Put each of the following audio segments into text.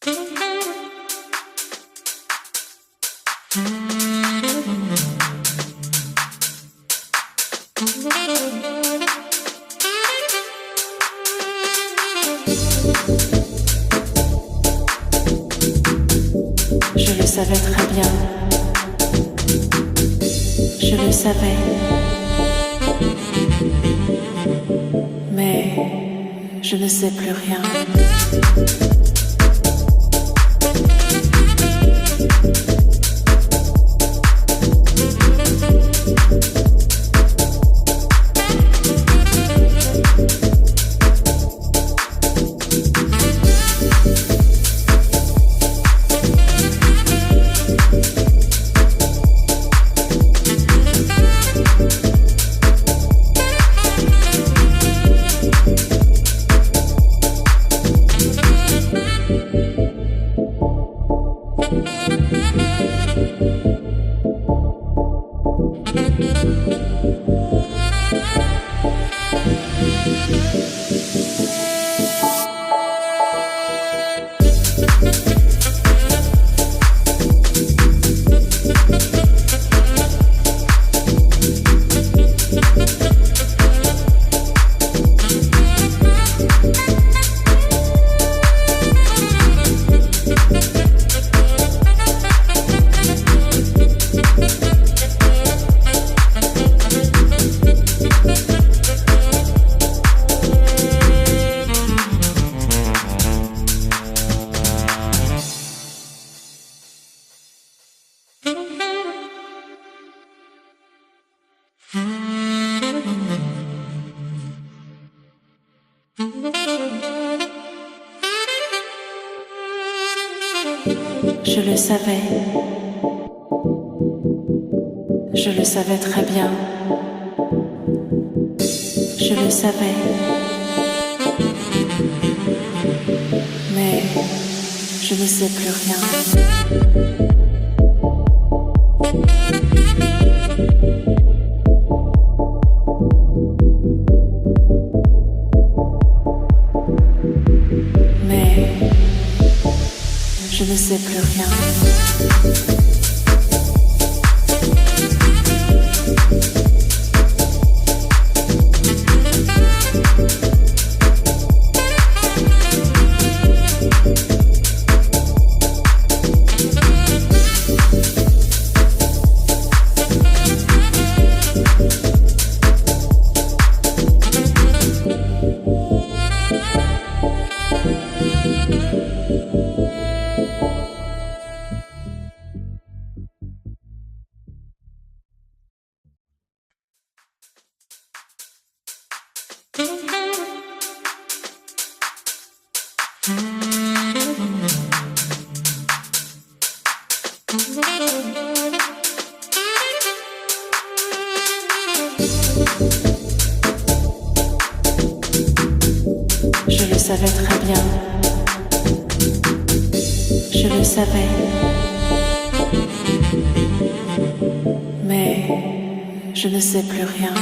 Je le savais très bien. Je le savais. Mais je ne sais plus rien. Je le savais. Je le savais très bien. Je le savais. Mais je ne sais plus rien. Mais je ne sais plus rien. Je le savais très bien. Je le savais. Mais je ne sais plus rien.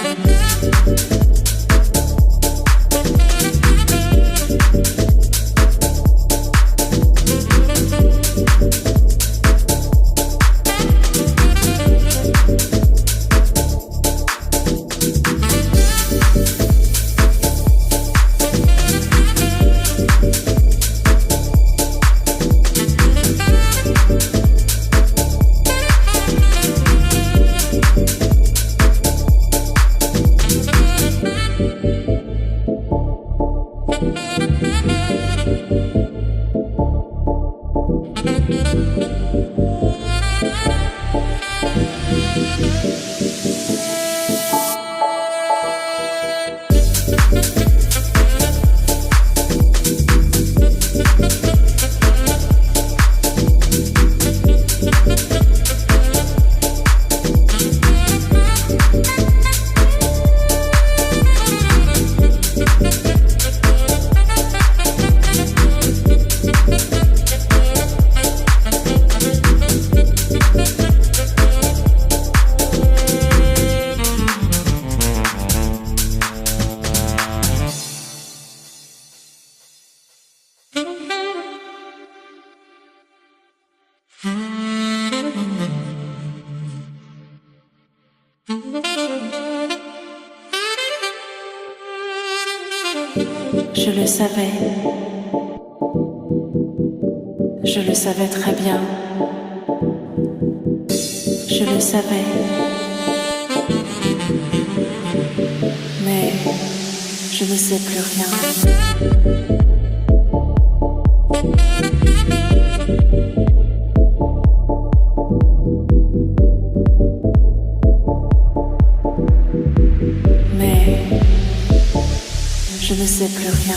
Je le savais. Je le savais très bien. Je le savais. Mais je ne sais plus rien. Mais je ne sais plus rien.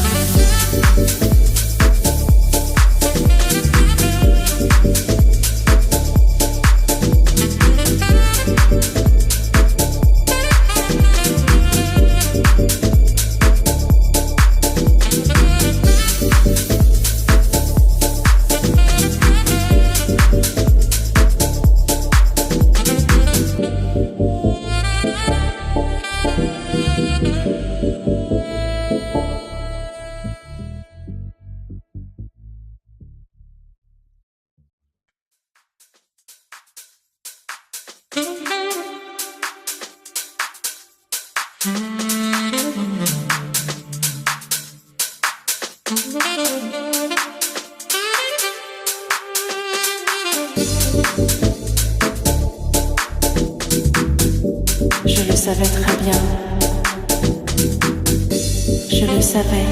Je le savais très bien. Je le savais.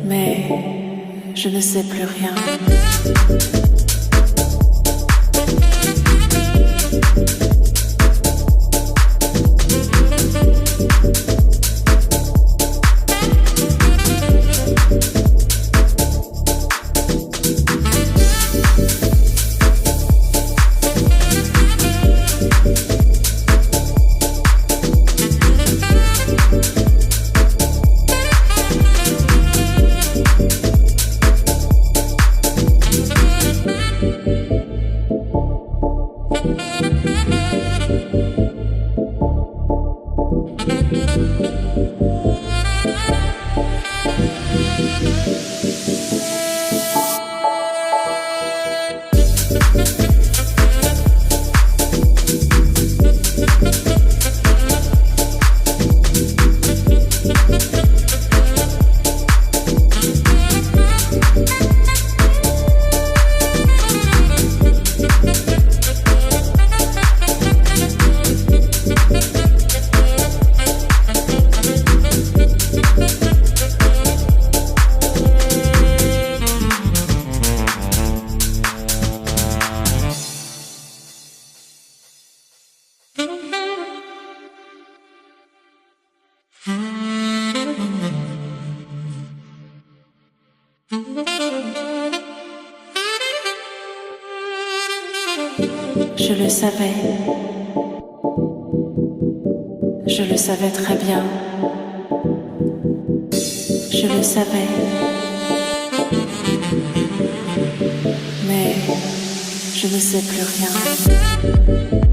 Mais je ne sais plus rien. Je le savais. Je le savais très bien. Je le savais. Mais je ne sais plus rien.